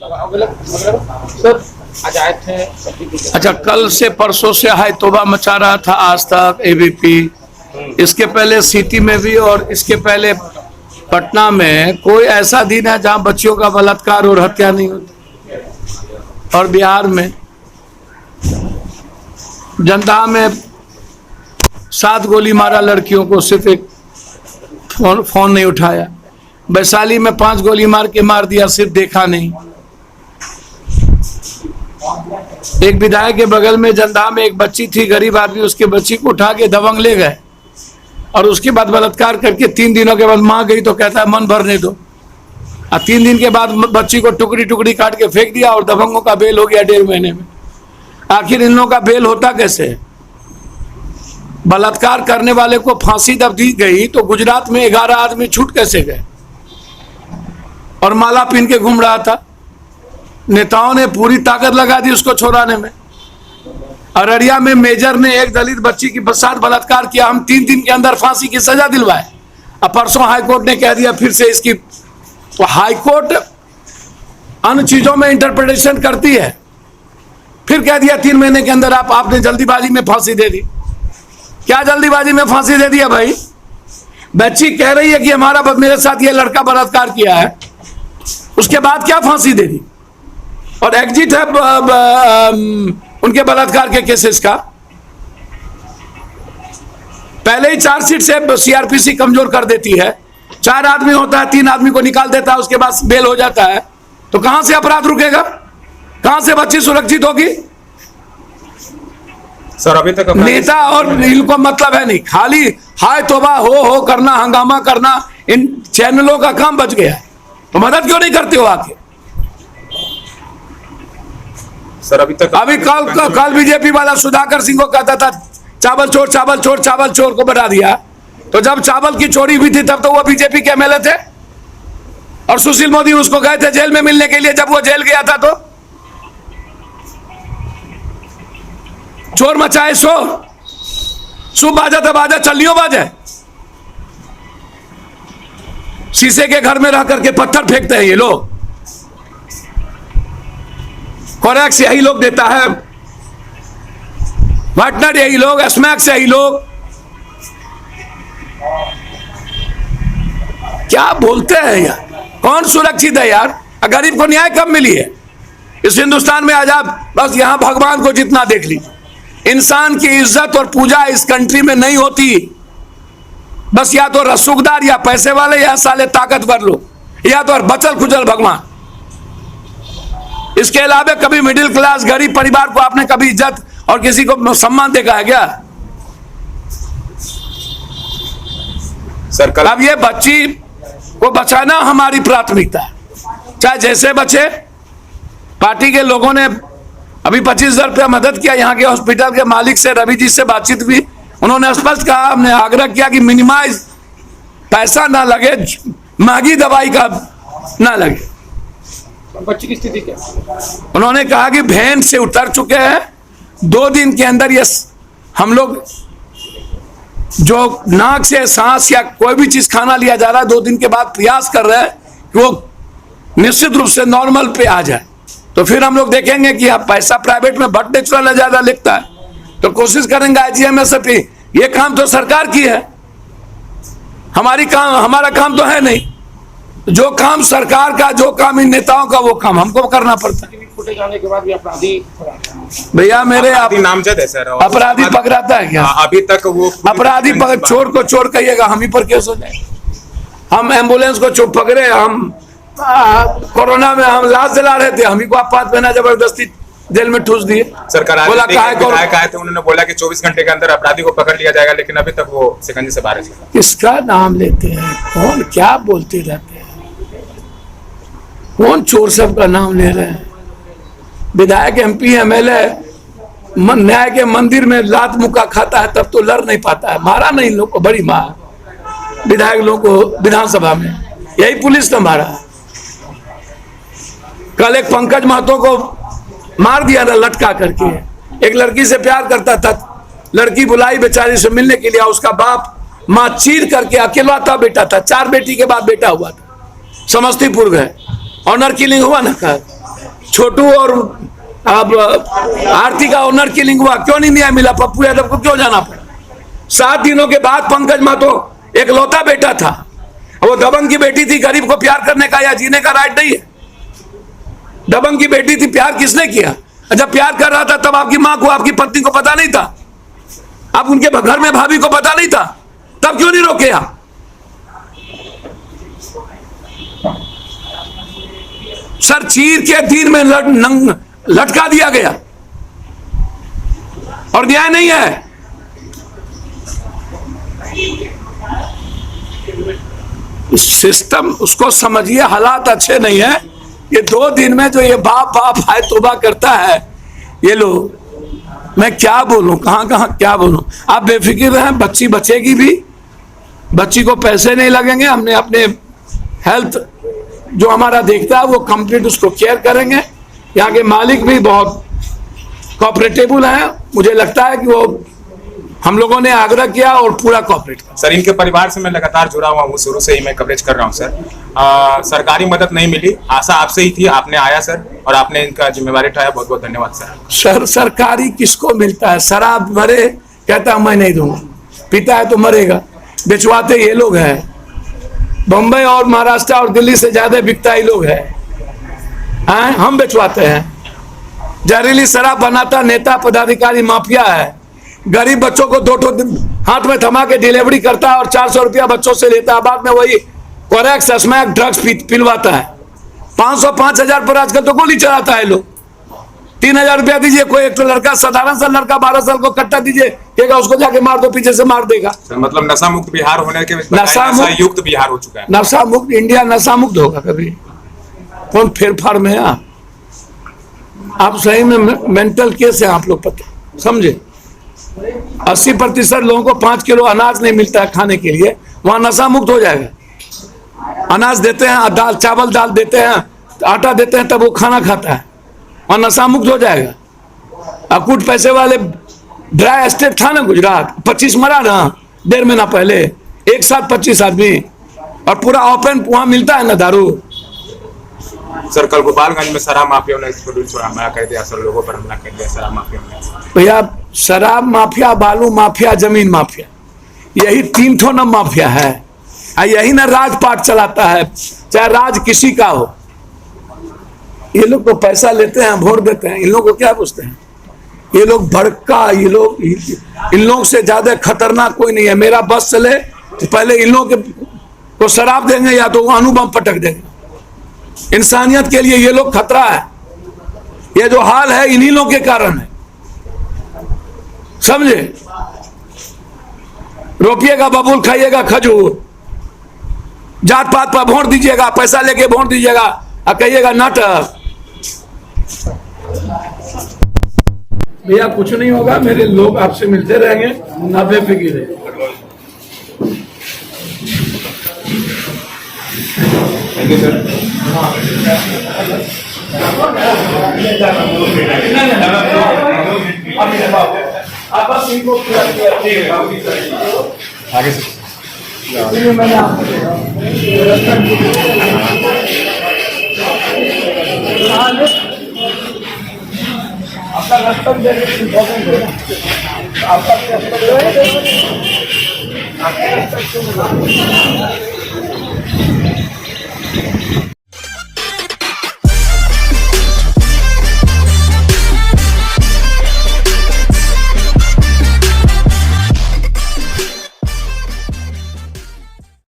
Sir आज आए थे। अच्छा, कल से परसों से हाई तौबा मचा रहा था आज तक एबीपी, इसके पहले सिटी में भी और इसके पहले पटना में कोई ऐसा दिन है जहां बच्चियों का बलात्कार और हत्या नहीं होती। और बिहार में जनता में 7 गोली मारा लड़कियों को, सिर्फ एक फोन नहीं उठाया। वैशाली में 5 गोली मार दिया, सिर्फ देखा नहीं। एक विधायक के बगल में जंदा में एक बच्ची थी, गरीब आदमी, उसके बच्ची को उठा के दबंग ले गए और उसके बाद बलात्कार करके 3 दिनों के बाद मां गई तो कहता है मन भरने दो, और 3 दिन के बाद बच्ची को टुकड़ी टुकड़ी काट के फेंक दिया और दबंगों का बेल हो गया 1.5 महीने में। आखिर इन लोगों का बेल होता कैसे? बलात्कार करने वाले को फांसी जब दी गई तो गुजरात में 11 आदमी छूट कैसे गए और माला पहन के घूम रहा था। नेताओं ने पूरी ताकत लगा दी उसको छुड़ाने में। अररिया में मेजर ने एक दलित बच्ची की साथ बलात्कार किया, हम 3 दिन के अंदर फांसी की सजा दिलवाए। अब परसों हाईकोर्ट ने कह दिया फिर से इसकी, तो हाईकोर्ट अन्य चीजों में इंटरप्रिटेशन करती है, फिर कह दिया 3 महीने के अंदर आपने जल्दीबाजी में फांसी दे दी। क्या जल्दीबाजी में फांसी दे दिया भाई? बच्ची कह रही है कि मेरे साथ ये लड़का बलात्कार किया है, उसके बाद क्या फांसी दे दी? और एग्जिट है उनके बलात्कार के केसेस का। पहले ही चार्जशीट से सीआरपीसी कमजोर कर देती है। 4 आदमी होता है, 3 आदमी को निकाल देता है, उसके बाद बेल हो जाता है। तो कहां से अपराध रुकेगा? कहां से बच्ची सुरक्षित होगी? सर अभी तक नेता और इनको मतलब है नहीं, खाली हाय तौबा हो करना, हंगामा करना। इन चैनलों का काम बच गया है, तो मदद क्यों नहीं करते हो आके? सर अभी कल बीजेपी वाला सुधाकर सिंह को कहता था चावल चोर चावल चोर चावल चोर को बना दिया। तो जब चावल की चोरी हुई थी तब तो वो बीजेपी के एमएलए थे, और सुशील मोदी उसको गए थे जेल में मिलने के लिए। जब वो जेल गया था तो चोर मचाए शोर, शुभ बाजा था बाजा, चलियो बाजा। शीशे के घर में रह करके पत्थर फेंकते हैं ये लोग। कोरेक्स यही लोग देता है, वाटनर यही लोग, स्मैक्स यही लोग। क्या बोलते हैं यार? कौन सुरक्षित है यार? गरीब को न्याय कब मिली है इस हिंदुस्तान में? आज आप बस यहां भगवान को जितना देख लीजिए, इंसान की इज्जत और पूजा इस कंट्री में नहीं होती। बस या तो रसूखदार या पैसे वाले या साले ताकतवर लोग, या तो बचल खुचल भगवान। इसके अलावा कभी मिडिल क्लास गरीब परिवार को आपने कभी इज्जत और किसी को सम्मान देखा है क्या? सर कल अब ये बच्ची को बचाना हमारी प्राथमिकता है, चाहे जैसे बचे। पार्टी के लोगों ने अभी 25,000 रुपया मदद किया। यहाँ के हॉस्पिटल के मालिक से, रवि जी से बातचीत हुई, उन्होंने स्पष्ट कहा, हमने आग्रह किया कि मिनिमाइज पैसा ना लगे, महंगी दवाई का ना लगे। बच्ची की स्थिति क्या? उन्होंने कहा कि वैन से उतर चुके हैं, 2 दिन के अंदर ये हम लोग जो नाक से सांस या कोई भी चीज खाना लिया जा रहा है, 2 दिन के बाद प्रयास कर रहे हैं कि वो निश्चित रूप से नॉर्मल पे आ जाए। तो फिर हम लोग देखेंगे कि आप पैसा प्राइवेट में बट नेचुरल ज्यादा लिखता है, तो कोशिश करेंगे आईजीएमएसपी। ये काम तो सरकार की है, हमारा काम तो है नहीं। जो काम सरकार का, जो काम इन नेताओं का, वो काम हमको करना पड़ता है। फुटेज आने के बाद भी अपराधी भैया मेरे नामजद है सर। अपराधी पकड़ाता है क्या? अभी तक वो अपराधी चोर को चोर कहिएगा, हम ही पर केस हो जाए। हम एम्बुलेंस को चोर पकड़े, हम कोरोना में हम लाश जला रहे थे, हम ही को आपात में जबरदस्ती जेल में ठूस दिए। सरकार बोला आए थे, उन्होंने बोला कि 24 घंटे के अंदर अपराधी को पकड़ लिया जाएगा, लेकिन अभी तक वो शिकंजे से बाहर है। किसका नाम लेते हैं? कौन क्या बोलते रहते हैं? कौन चोर सब का नाम ले रहे हैं? विधायक, एमपी, एमएलए न्याय के मंदिर में लात मुक्का खाता है तब तो लड़ नहीं पाता है। मारा नहीं लोग को, बड़ी मार विधायक लोग को विधानसभा में, यही पुलिस ने मारा। कल एक पंकज महतो को मार दिया ना लटका करके। एक लड़की से प्यार करता था, लड़की बुलाई बेचारी से मिलने के लिए, उसका बाप माँ चीर करके, अकेला था बेटा था, 4 बेटी के बाद बेटा हुआ था, समस्तीपुर गए, ऑनर किलिंग हुआ ना। छोटू और अब आरती का ऑनर किलिंग हुआ, क्यों नहीं न्याय मिला? पप्पू यादव को क्यों जाना पड़ा? 7 दिनों के बाद पंकज महतो एक लौता बेटा था, वो दबंग की बेटी थी, गरीब को प्यार करने का या जीने का राइट नहीं है। दबंग की बेटी थी, प्यार किसने किया? जब प्यार कर रहा था तब आपकी मां को, आपकी पत्नी को पता नहीं था? आप उनके घर में भाभी को पता नहीं था? तब क्यों नहीं रोके आप? सर चीर के तीर में लटका दिया गया और न्याय नहीं है। सिस्टम उसको समझिए, हालात अच्छे नहीं है। ये 2 दिन में जो ये बाप बाप हाय तोबा करता है ये लोग, मैं क्या बोलूं, कहां क्या बोलूं। आप बेफिक्र रहें, बच्ची बचेगी भी, बच्ची को पैसे नहीं लगेंगे। हमने अपने हेल्थ जो हमारा देखता है वो कंप्लीट उसको केयर करेंगे। यहाँ के मालिक भी बहुत कोऑपरेटिव हैं, मुझे लगता है कि वो हम लोगों ने आग्रह किया और पूरा कोऑपरेट किया। सर इनके परिवार से मैं लगातार जुड़ा हुआ हूँ, शुरू से ही मैं कवरेज कर रहा हूँ सर। सरकारी मदद नहीं मिली, आशा आपसे ही थी, आपने आया सर और आपने इनका जिम्मेवारी उठाया, बहुत बहुत धन्यवाद सर। सरकारी किसको मिलता है? शराब मरे कहता मैं नहीं दूंगा, पीता है तो मरेगा। बेचवाते ये लोग हैं, बम्बई और महाराष्ट्र और दिल्ली से ज्यादा बिकता ही लोग हैं, हम बेचवाते हैं। जहरीली शराब बनाता नेता पदाधिकारी माफिया है, गरीब बच्चों को 2 हाथ में थमा के डिलीवरी करता है और 400 रुपया बच्चों से लेता है, बाद में वही कोरेक्स स्मैक ड्रग्स पिलवाता है। 500-5,000 पर आजकल तो गोली चलाता है लोग। 3,000 रुपया दीजिए, कोई एक तो लड़का, साधारण सा लड़का 12 साल को कट्टा दीजिए, कहेगा उसको जाके मार दो, पीछे से मार देगा। मतलब नशा मुक्त बिहार होने के नशा युक्त बिहार हो चुका है। नशा मुक्त इंडिया नशा मुक्त होगा कभी? कौन फेरफार में है? आप सही में मेंटल केस है आप लोग, पता समझे। 80% लोगों को 5 किलो अनाज नहीं मिलता है खाने के लिए, वहां नशा मुक्त हो जाएगा। अनाज देते हैं, दाल चावल दाल देते हैं, आटा देते हैं, तब वो खाना खाता है, वहां नशा मुक्त हो जाएगा। अकूट पैसे वाले ड्राई एस्टेट था ना गुजरात, 25 मरा ना 1.5 महीना पहले, एक साथ 25 आदमी, और पूरा ओपन वहां मिलता है ना दारू। सर कल गोपालगंज में शराब माफिया ने हमला कर दिया, सर लोगों पर हमला कर दिया शराब माफिया ने। भैया शराब माफिया, बालू माफिया, जमीन माफिया, यही 3 ठो न माफिया है, यही ना राजपाट चलाता है, चाहे राज किसी का हो। ये लोग तो पैसा लेते हैं, वोट देते हैं, इन लोगों को क्या पूछते हैं? ये लोग भड़का, ये लोग, इन लोग से ज्यादा खतरनाक कोई नहीं है। मेरा बस चले तो पहले इन लोगों को शराब देंगे या तो अणुबम पटक देंगे। इंसानियत के लिए ये लोग खतरा है। ये जो हाल है इन्हीं लोगों के कारण है, समझे। रोपिएगा बबूल, खाइएगा खजूर, जात पात पर वोट दीजिएगा, पैसा लेके वोट दीजिएगा और कहिएगा नाटक। भैया कुछ नहीं होगा, मेरे लोग आपसे मिलते रहेंगे, ना बेफिक्र है। Thank you sir. आप बस इनको आगे से आपका रेस्पेक्ट देना इम्पोर्टेंट है ना, आपका रेस्पेक्ट